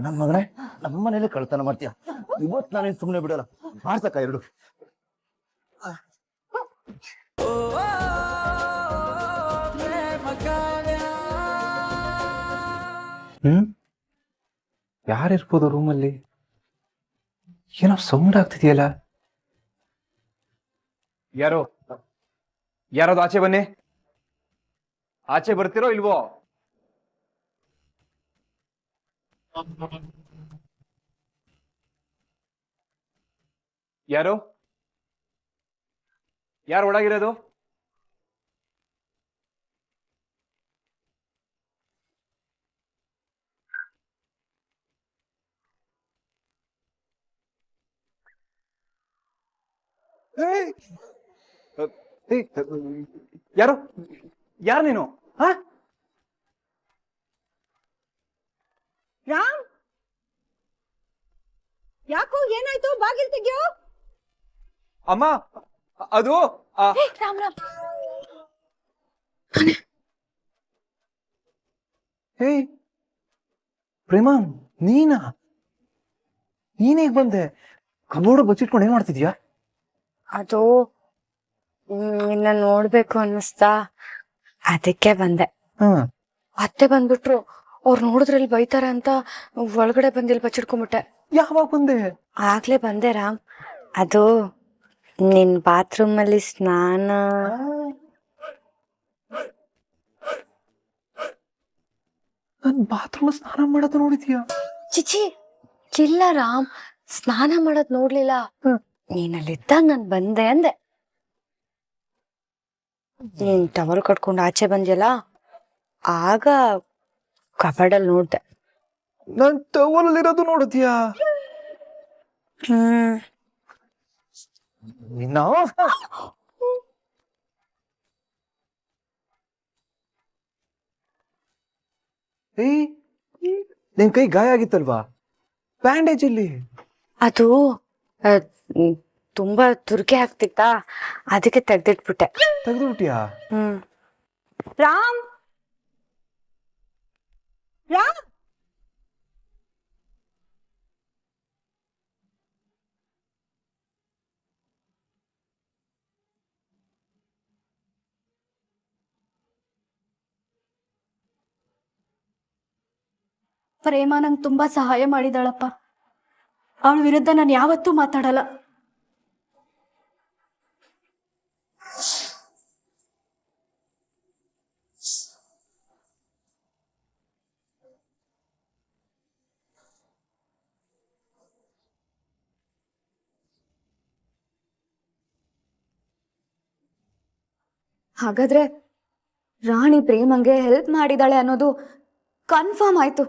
ನನ್ನ ಮಗನೇ ನಮ್ಮ ಮನೇಲಿ ಕಳ್ತನ ಮಾಡ್ತೀಯ. ಇವತ್ತು ನಾನೇನು ಸುಮ್ಮನೆ ಬಿಡಲ್ಲ. ಮಾಡ್ಸಕ್ಕ ಎರಡು. ಯಾರಿರ್ಬೋದು ರೂಮಲ್ಲಿ? ಏನೋ ಸೌಂಡ್ ಆಗ್ತಿದೆಯಲ್ಲ. ಯಾರಾದ್ರು ಆಚೆ ಬನ್ನಿ. ಆಚೆ ಬರ್ತಿರೋ ಇಲ್ವೋ? ಯಾರು ಒಳಗಿರೋದು? ಯಾರು ನೀನು? ರಾಮ್, ಯಾಕೋ ಏನಾಯ್ತು? ಬಾಗಿಲು ತೆಗಿಯೋ. ಅಮ್ಮ, ಅದು ರಾಮ್ ರಾಮ್. ಹೇ ಪ್ರೇಮ, ನೀನೇಗ್ ಬಂದೆ? ಕಬೋರ್ಡ್ ಬಚ್ಚಿಟ್ಕೊಂಡು ಏನ್ ಮಾಡ್ತಿದ್ಯಾ? ಅದು ನಿನ್ನ ನೋಡ್ಬೇಕು ಅನ್ನಿಸ್ತಾ, ಅದಕ್ಕೆ ಬಂದೆ. ಅತ್ತೆ ಬಂದ್ಬಿಟ್ರು. ಅವ್ರು ನೋಡಿದ್ರಲ್ಲಿ ಬೈತಾರ ಅಂತ ಒಳಗಡೆ ಬಂದಿಲ್ ಬಚ್ಚಿಟ್ಕೊಂಡ್ಬಿಟ್ಟೆ. ಯಾವಾಗ ಬಂದೆ? ಆಗ್ಲೇ ಬಂದೆ ರಾಮ್. ಅದು ನಿನ್ ಬಾತ್ರೂಮ್ ಅಲ್ಲಿ ಸ್ನಾನ. ನನ್ ಬಾತ್ರೂಮ್ ಸ್ನಾನ ಮಾಡೋದು ನೋಡಿದ್ಯಾ? ಚಿಚಿ ಇಲ್ಲ ರಾಮ್, ಸ್ನಾನ ಮಾಡೋದ್ ನೋಡ್ಲಿಲ್ಲ. ನೀನಲ್ಲಿದ್ದಾಗ ನಾನ್ ಬಂದೆ ಅಂದೆ. ನೀನ್ ಟವಲ್ ಕಟ್ಕೊಂಡು ಆಚೆ ಬಂದ್ಯಲ್ಲ, ಆಗ ಕಬಾರ್ಡಲ್ಲಿ ನೋಡ್ದೆ. ನನ್ ಟವಲಲ್ಲಿರೋದು ನೋಡಿದ್ಯಾ? ನಿನ್ ಕೈ ಗಾಯ ಆಗಿತ್ತಲ್ವಾ? ಬ್ಯಾಂಡೇಜ್ ಇಲ್ಲಿ. ಅದು ತುಂಬಾ ತುರ್ಕೆ ಆಗ್ತಿತ್ತಾ, ಅದಕ್ಕೆ ತೆಗ್ದಿಟ್ಬಿಟ್ಟೆ. ತೆಗ್ದುಬಿಟ್ಯಾ? ರಾಮ್ ರಾಮ್, ಪ್ರೇಮ ನಂಗೆ ತುಂಬಾ ಸಹಾಯ ಮಾಡಿದಾಳಪ್ಪ. ಅವಳ ವಿರುದ್ಧ ನಾನು ಯಾವತ್ತೂ ಮಾತಾಡಲ್ಲ. ಹಾಗಾದ್ರೆ ರಾಣಿ ಪ್ರೇಮಂಗೆ ಹೆಲ್ಪ್ ಮಾಡಿದಾಳೆ ಅನ್ನೋದು ಕನ್ಫರ್ಮ್ ಆಯ್ತು.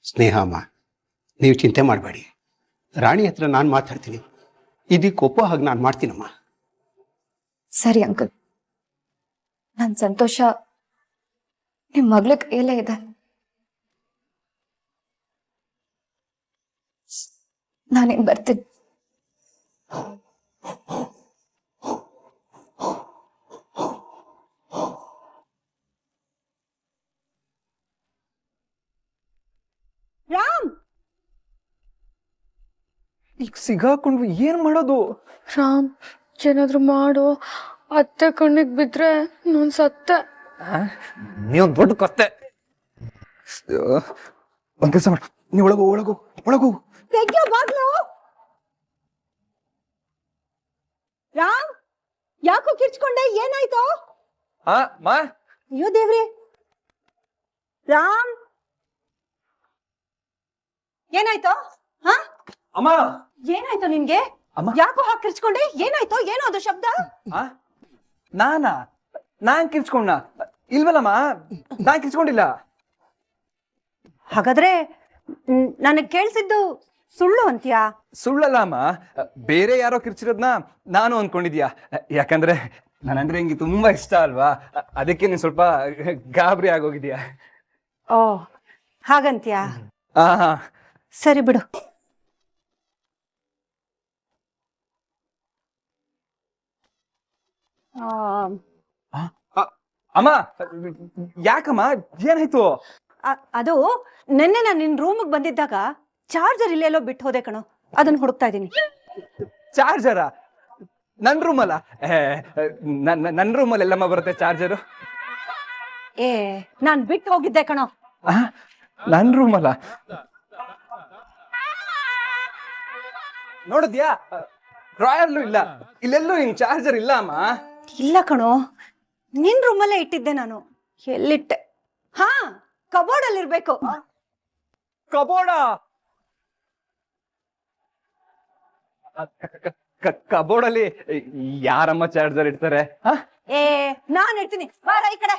ಸ್ನೇಹಮ್ಮ, ನೀವು ಚಿಂತೆ ಮಾಡಬೇಡಿ. ರಾಣಿ ಹತ್ರ ನಾನು ಮಾತಾಡ್ತೀನಿ. ಇದಕ್ಕೆ ಒಪ್ಪೋ ಹಾಗೆ ನಾನು ಮಾಡ್ತೀನಮ್ಮ. ಸರಿ ಅಂಕಲ್, ನನ್ನ ಸಂತೋಷ ನಿಮ್ಮ ಮಗಳ ಕೈಯಲ್ಲೇ ಇದೆ. ನಾನೇನ್ ಬರ್ತೀನಿ. ರಾಮ್, ಈಗ ಸಿಗಾಕೊಂಡ್ವಿ, ಏನ್ ಮಾಡೋದು? ರಾಮ್, ಏನಾದ್ರು ಮಾಡು. ಅತ್ತೆ ಕಣ್ಣಿಗೆ ಬಿದ್ರೆ ನಾನು ಸತ್ತೆ. ನೀವೊಂದು ದೊಡ್ಡ ಕತ್ತೆ. ಒಂದ್ ಕೆಲಸ ಮಾಡು, ನೀ ಒಳಗು. ತೆಗ್ಯೋ ಬಾಗ್ಲು. ರಾಮ್, ಯಾಕೋ ಕಿರ್ಚ್ಕೊಂಡೆ? ಏನಾಯ್ತು? ಅಯ್ಯೋ ದೇವ್ರಿ. ರಾಮ್, ಏನಾಯ್ತು? ಅಮ್ಮ, ಏನಾಯ್ತು ನಿನ್ಗೆ? ಯಾಕೋ ಹಾಕಿ ಕಿರ್ಚ್ಕೊಂಡೆ? ಏನಾಯ್ತು? ಏನೋ ಅದು ಶಬ್ದ? ನಾನ್ ಕಿರ್ಚ್ಕೊಂಡ? ಇಲ್ವಲ್ಲಮ್ಮ, ನಾನ್ ಕಿರ್ಚ್ಕೊಂಡಿಲ್ಲ. ಹಾಗಾದ್ರೆ ನನಗ್ ಕೇಳ್ಸಿದ್ದು ಸುಳ್ಳು ಅಂತ್ಯಾ? ಸುಳ್ಳಲ್ಲ ಅಮ್ಮ, ಬೇರೆ ಯಾರೋ ಕಿರ್ಚಿರೋದ್ನ ನಾನು ಅನ್ಕೊಂಡಿದ್ಯಾ. ಯಾಕಂದ್ರೆ ನಾನಂದ್ರೆ ಹಿಂಗೆ ತುಂಬಾ ಇಷ್ಟ ಅಲ್ವಾ, ಅದಕ್ಕೆ ನೀನ್ ಸ್ವಲ್ಪ ಗಾಬರಿ ಆಗೋಗಿದ್ಯಾ. ಓ, ಹಾಗಂತ್ಯಾ? ಹಾ, ಸರಿ ಬಿಡು. ಅಮ್ಮ, ಯಾಕಮ್ಮ, ಏನಾಯ್ತು? ಅದು ನಿನ್ನೆ ನಾನು ನಿನ್ ರೂಮಿಗೆ ಬಂದಿದ್ದಾಗ ಚಾರ್ಜರ್ ಇಲ್ಲೆಲ್ಲೋ ಬಿಟ್ಟು ಹೋದೆ ಕಣೋ, ಅದನ್ನ ಹುಡುಕ್ತಾ ಇದೀನಿ. ಚಾರ್ಜರ ನನ್ ರೂಮಲ್ಲ? ನನ್ ರೂಮಲ್ಲಿ ಎಲ್ಲಮ್ಮ ಬರುತ್ತೆ ಚಾರ್ಜರು? ನಾನ್ ಬಿಟ್ಟು ಹೋಗಿದ್ದೆ ಕಣೋ. ನನ್ ರೂಮಲ್ಲ? ನೋಡಿದ್ಯಾ, ಡ್ರಾಯರ್ಲು ಇಲ್ಲ, ಇಲ್ಲೆಲ್ಲೂ ನಿನ್ ಚಾರ್ಜರ್ ಇಲ್ಲ ಅಮ್ಮ. ಇಲ್ಲ ಕಣೋ, ನಿನ್ ರೂಮಲ್ಲೇ ಇಟ್ಟಿದ್ದೆ ನಾನು. ಎಲ್ಲಿಟ್ಟೆ? ಹಾ, ಕಬೋರ್ಡ್ ಅಲ್ಲಿ ಇರ್ಬೇಕು. ಕಬೋರ್ಡ? ಕಬೋರ್ಡ್ ಅಲ್ಲಿ ಯಾರಮ್ಮ ಚಾರ್ಜರ್ ಇಡ್ತಾರೆ? ನಾನ್ ಇಡ್ತೀನಿ, ಬಾರ ಈ ಕಡೆ.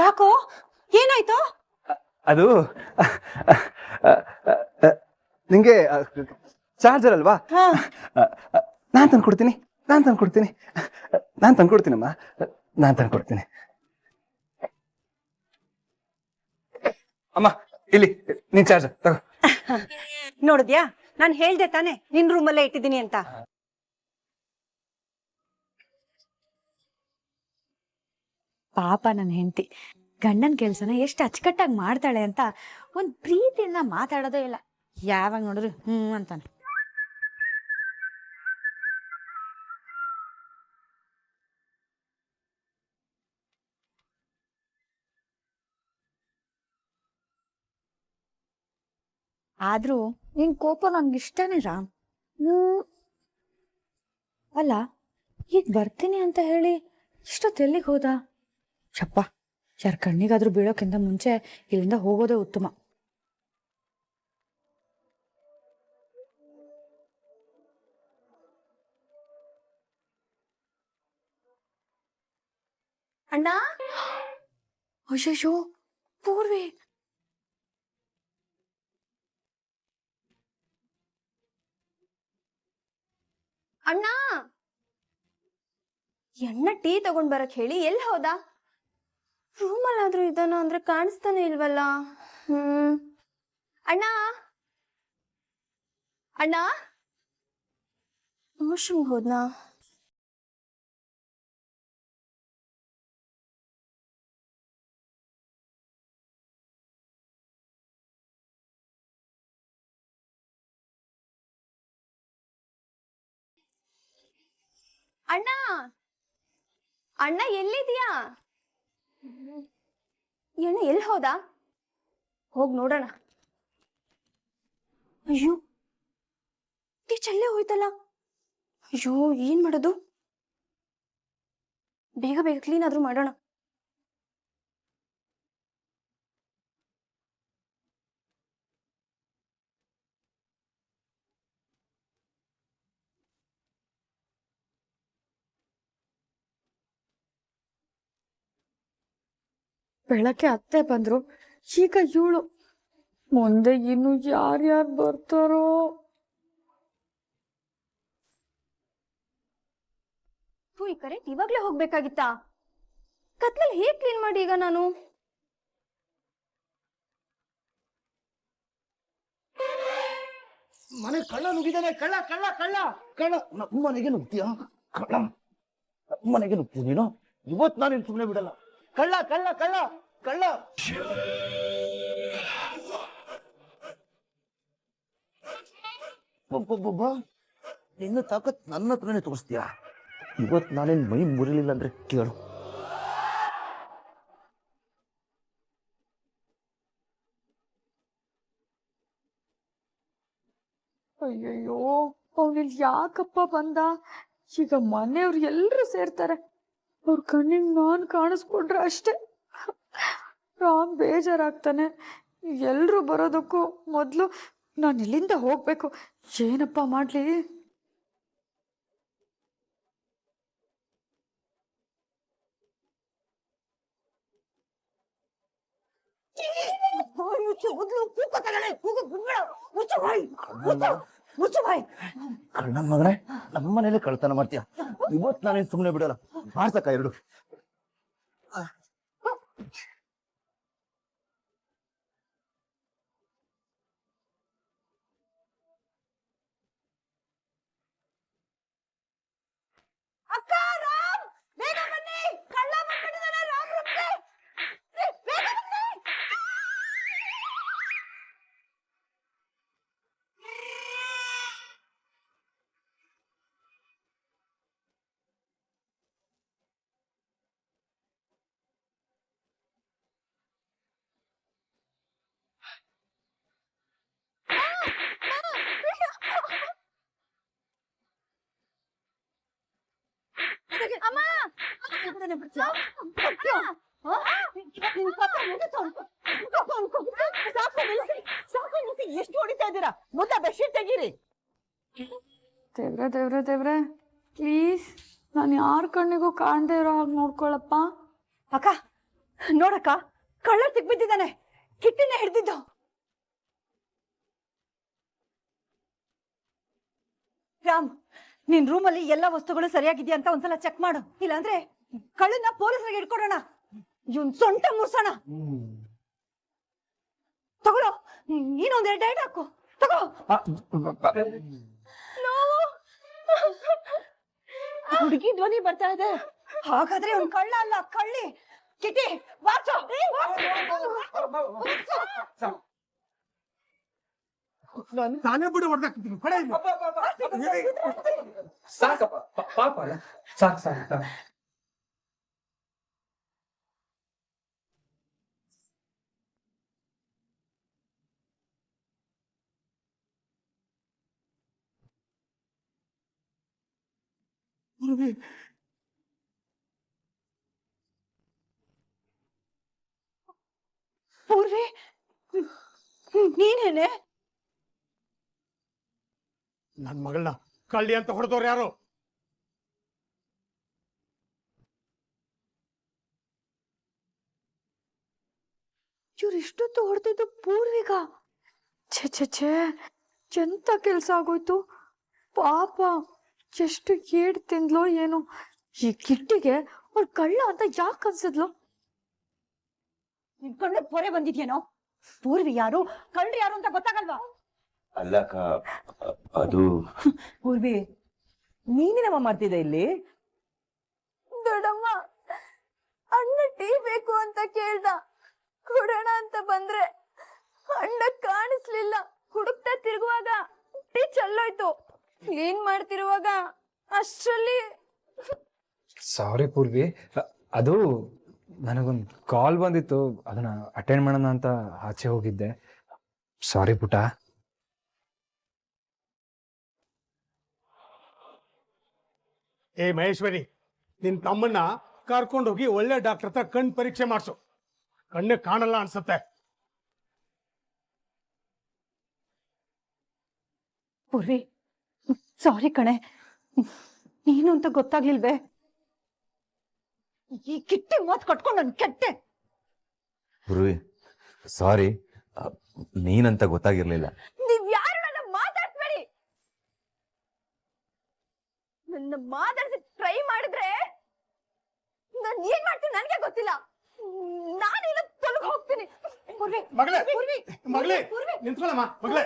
ಯಾಕೋ, ಏನಾಯ್ತು? ಅದು ನಿಂಗೆ ಚಾರ್ಜರ್ ಅಲ್ವಾ? ನಾನ್ ತಂದ್ಕೊಡ್ತೀನಿ, ಅಮ್ಮ, ಇಲ್ಲಿ ನಿನ್ ಚಾರ್ಜರ್ ತಗೋ. ನೋಡಿದ್ಯಾ, ನಾನ್ ಹೇಳ್ದೆ ತಾನೆ ನಿನ್ ರೂಮಲ್ಲೇ ಇಟ್ಟಿದ್ದೀನಿ ಅಂತ. ಪಾಪ ನನ್ನ ಹೆಂಡತಿ ಗಂಡನ ಕೆಲ್ಸನ ಎಷ್ಟು ಅಚ್ಚುಕಟ್ಟಾಗಿ ಮಾಡ್ತಾಳೆ ಅಂತ ಒಂದ್ ಪ್ರೀತಿಯಿಂದ ಮಾತಾಡೋದೇ ಇಲ್ಲ. ಯಾವಾಗ ನೋಡಿದ್ರು ಅಂತಾನೆ. ಆದ್ರೂ ನಿನ್ ಕೋಪ ನನ್ಗೆ ಇಷ್ಟನೇ ರಾಮ್. ಅಲ್ಲ, ಈಗ ಬರ್ತೀನಿ ಅಂತ ಹೇಳಿ ಇಷ್ಟೊತ್ತೆಲ್ಲಿಗೆ ಹೋದ? ಚಪ್ಪ, ಯಾರ ಕಣ್ಣಿಗಾದ್ರೂ ಬೀಳೋಕ್ಕಿಂತ ಮುಂಚೆ ಇಲ್ಲಿಂದ ಹೋಗೋದೇ ಉತ್ತಮ. ಅಣ್ಣ, ಅಯ್ಯೋ ಪೂರ್ವಿ, ಅಣ್ಣ, ಅಣ್ಣ ಟೀ ತಗೊಂಡ್ ಬರಕ್ ಹೇಳಿ ಎಲ್ಲಿ ಹೋದ? ರೂಮಲ್ಲಾದ್ರೂ ಇದ್ದಾನ ಅಂದ್ರೆ ಕಾಣಿಸ್ತಾನೆ ಇಲ್ವಲ್ಲ. ಅಣ್ಣ, ಅಣ್ಣ, ವಾಶ್ರೂಮ್ ಹೋದ್ನಾ? ಅಣ್ಣ, ಅಣ್ಣ ಎಲ್ಲಿದ್ಯಾ? ಅಣ್ಣ ಎಲ್ಲಿ ಹೋದ? ಹೋಗ್ ನೋಡೋಣ. ಅಯ್ಯೋ, ಟೀ ಚಲ್ಲೇ ಹೋಯ್ತಲ್ಲ. ಅಯ್ಯೋ, ಏನ್ ಮಾಡೋದು? ಬೇಗ ಬೇಗ ಕ್ಲೀನ್ ಆದ್ರೂ ಮಾಡೋಣ. ಬೆಳಗ್ಗೆ ಅತ್ತೆ ಬಂದ್ರು, ಈಗ ಇವಳು. ಮುಂದೆ ಇನ್ನು ಯಾರ್ಯಾರು ಬರ್ತಾರೋ? ಈ ಕರೆಂಟ್ ಇವಾಗ್ಲೇ ಹೋಗ್ಬೇಕಾಗಿತ್ತಾ? ಕತ್ಲಲ್ಲಿ ಹೇಗ್ ಕ್ಲೀನ್ ಮಾಡಿ ಈಗ ನಾನು? ಮನೆ ಕಳ್ಳ ನುಗ್ಗಿದ್ದಾನೆ. ಕಳ್ಳ ಕಳ್ಳ ಕಳ್ಳ ಕಳ್ಳ ನಮ್ಮನೆಗೆ ನುಗ್ತೀಯ? ಕಳ್ಳ ನಮ್ಮನೆಗೆ ನುಗ್ತೀಯ ನೀನು? ಇವತ್ತು ನಾನು ಸುಮ್ಮನೆ ಬಿಡಲ್ಲ. ಕಳ್ಳ ಕಳ್ಳ ಕಳ್ಳ ಕಳ್ಳ. ನಿನ್ನ ತಾಕತ್ ನನ್ನ ಹತ್ರನೇ ತೋರಿಸ್ತೀಯ? ಇವತ್ತು ನಾನೇನ್ ಮೈ ಮುರಿಲಿಲ್ಲ ಅಂದ್ರೆ ಕೇಳು. ಅಯ್ಯಯ್ಯೋ, ಅವನಿಲ್ ಯಾಕಪ್ಪ ಬಂದ? ಈಗ ಮನೆಯವ್ರು ಎಲ್ರು ಸೇರ್ತಾರೆ, ಅವ್ರ ಕಣ್ಣಿಗೆ ನಾನ್ ಕಾಣಿಸ್ಕೊಂಡ್ರೆ ಅಷ್ಟೇ ರಾಮ್ ಬೇಜಾರಾಗ್ತಾನೆ. ಎಲ್ರು ಬರೋದಕ್ಕೂ ಮೊದ್ಲು ನಾನು ಇಲ್ಲಿಂದ ಹೋಗ್ಬೇಕು. ಏನಪ್ಪ ಮಾಡ್ಲಿ? ಕಳ್ಳನ್ ಮಗನೇ, ನಮ್ಮನೇಲಿ ಕಳ್ತನ ಮಾಡ್ತೀಯ? ಇವತ್ತು ನಾನೇನ್ ಸುಮ್ಮನೆ ಬಿಡಲ್ಲ. ಮಾಡ್ಸಕ್ಕ ಎರಡು. ಅಕ್ಕ, ಎಷ್ಟು ಹೊಡಿತಾ ಇದ್ದೀರಾ? ಮುದ್ದ ಬೆಡ್ಶೀಟ್ ತೆಗೀರಿ. ದೇವ್ರೆ ಪ್ಲೀಸ್ ನಾನು ಯಾರ ಕಣ್ಣಿಗೂ ಕಾಣ್ದೇ ಇರೋ ಹಾಗೆ ನೋಡ್ಕೊಳಪ್ಪ. ಅಕ್ಕ ನೋಡಕ್ಕ, ಕಳ್ಳ ಸಿಕ್ಬಿದ್ದಿದ್ದಾನೆ. ಕಿಟ್ಟಿನ ಹಿಡ್ದಿದ್ದು. ರಾಮ್, ನಿನ್ ರೂಮಲ್ಲಿ ಎಲ್ಲಾ ವಸ್ತುಗಳು ಸರಿಯಾಗಿದ್ಯಾ ಅಂತ ಒಂದ್ಸಲ ಚೆಕ್ ಮಾಡು. ಇಲ್ಲಾಂದ್ರೆ ಕಳ್ಳನ್ನ ಪೊಲೀಸರಿಗೆ ಹಿಡ್ಕೊಡೋಣ. ಇವನ್ ಸೊಂಟ ಮುರ್ಸೋಣ. ತಗೊಳ್ಳೋ, ನೀನೊಂದೆರಡು ಡೈಟ್ ಹಾಕು. ತಗೋ. ಹುಡುಗಿ ಧ್ವನಿ ಬರ್ತಾ ಇದೆ. ಹಾಗಾದ್ರೆ ಅವ್ನ್ ಕಳ್ಳ ಅಲ್ಲ, ಕಳ್ಳಿ. ಕಿಟಿ ವಾಚು. ನಾನೇ ಬಿಡು ಹೊಡೆದಾಕ್ತೀನಿ. ಸಾಕಪ್ಪ ಪಾಪ ಅಲ್ಲ, ಸಾಕು. ಪೂರ್ವಿ, ನೀನೇನೆ? ನನ್ ಮಗಳನ್ನ ಕಳ್ಳಿ ಅಂತ ಹೊಡೆದವ್ರು ಯಾರು? ಇವ್ರು ಇಷ್ಟೊತ್ತು ಹೊಡೆದಿದ್ದು ಪೂರ್ವಿಗ. ಛೇ ಎಂತ ಕೆಲ್ಸ ಆಗೋಯ್ತು. ಪಾಪ ಎಷ್ಟು ಏಡ್ ತಿಂದ್ಲೋ ಏನೋ. ಈ ಕಿಟ್ಟಿಗೆ ಅವ್ಳು ಕಳ್ಳ ಅಂತ ಯಾಕೆ ಅನ್ಸಿದ್ಲು? ನಿನ್ ಕಣ್ಣು ಪೊರೆ ಬಂದಿದ್ಯೇನೋ? ಪೂರ್ವಿ ಯಾರು, ಕಳ್ರಿ ಯಾರು ಅಂತ ಗೊತ್ತಾಗಲ್ವಾ? ಅಲ್ಲಕ್ಕ, ಅದು ಪೂರ್ವಿ, ನೀನೇನಮ್ಮ ಮಾಡ್ತಿದ್ದೆ ಇಲ್ಲಿ? ದೊಡ್ಡಮ್ಮ, ಅಣ್ಣ ಟೀ ಬೇಕು ಅಂತ ಕೇಳ್ದ. ಕೊಡೋಣ ಅಂತ ಬಂದ್ರೆ ಅಣ್ಣ ಕಾಣಿಸ್ಲಿಲ್ಲ. ಹುಡುಕ್ತಾ ತಿರುಗುವಾಗ ಟೀ ಚೆಲ್ಲೋಯ್ತು. ಕ್ಲೀನ್ ಮಾಡ್ತಿರುವಾಗ ಅಷ್ಟರಲ್ಲಿ. ಸಾರಿ ಪೂರ್ವಿ, ಅದು ನನಗೊಂದು ಕಾಲ್ ಬಂದಿತ್ತು, ಅದನ್ನ ಅಟೆಂಡ್ ಮಾಡೋಣ ಅಂತ ಆಚೆ ಹೋಗಿದ್ದೆ. ಸಾರಿ ಪುಟ. ಏ ಮಹೇಶ್ವರಿ, ನಿನ್ ತಮ್ಮನ್ನ ಕರ್ಕೊಂಡೋಗಿ ಒಳ್ಳೆ ಡಾಕ್ಟರ್ ಹತ್ರ ಕಣ್ ಪರೀಕ್ಷೆ ಮಾಡಿಸು. ಕಣ್ಣು ಕಾಣಲ್ಲ ಅನ್ಸತ್ತೆ. ಪೂರ್ವಿ, ಸಾರಿ ಕಣೆ, ನೀನು ಅಂತ ಗೊತ್ತಾಗ್ಲಿಲ್ವೇ? ಈ ಕಿಟ್ಟಿ ಮಾತ್ ಕಟ್ಕೊಂಡು ನನ್ ಕೆಟ್ಟೆ. ಗುರುವಿ, ಸಾರಿ, ನೀನಂತ ಗೊತ್ತಾಗಿರ್ಲಿಲ್ಲ. ನೀವ್ ಯಾರು ನನ್ನ ಮಾತಾಡ್ಬೇಡಿ. ನನ್ನ ಮಾತಾಡ್ಸಿ ಟ್ರೈ ಮಾಡಿದ್ರೆ ನಾನ್ ಏನ್ ಮಾಡ್ತೀನಿ ನನ್ಗೆ ಗೊತ್ತಿಲ್ಲ. ನಾನಿಲ್ಲ ತೊಲಗ್ ಹೋಗ್ತೀನಿ. ಮಗಳೇ, ಮಗಳೇ, ನಿಂತ್ಕೊಳ್ಳಮ್ಮ ಮಗಳೇ.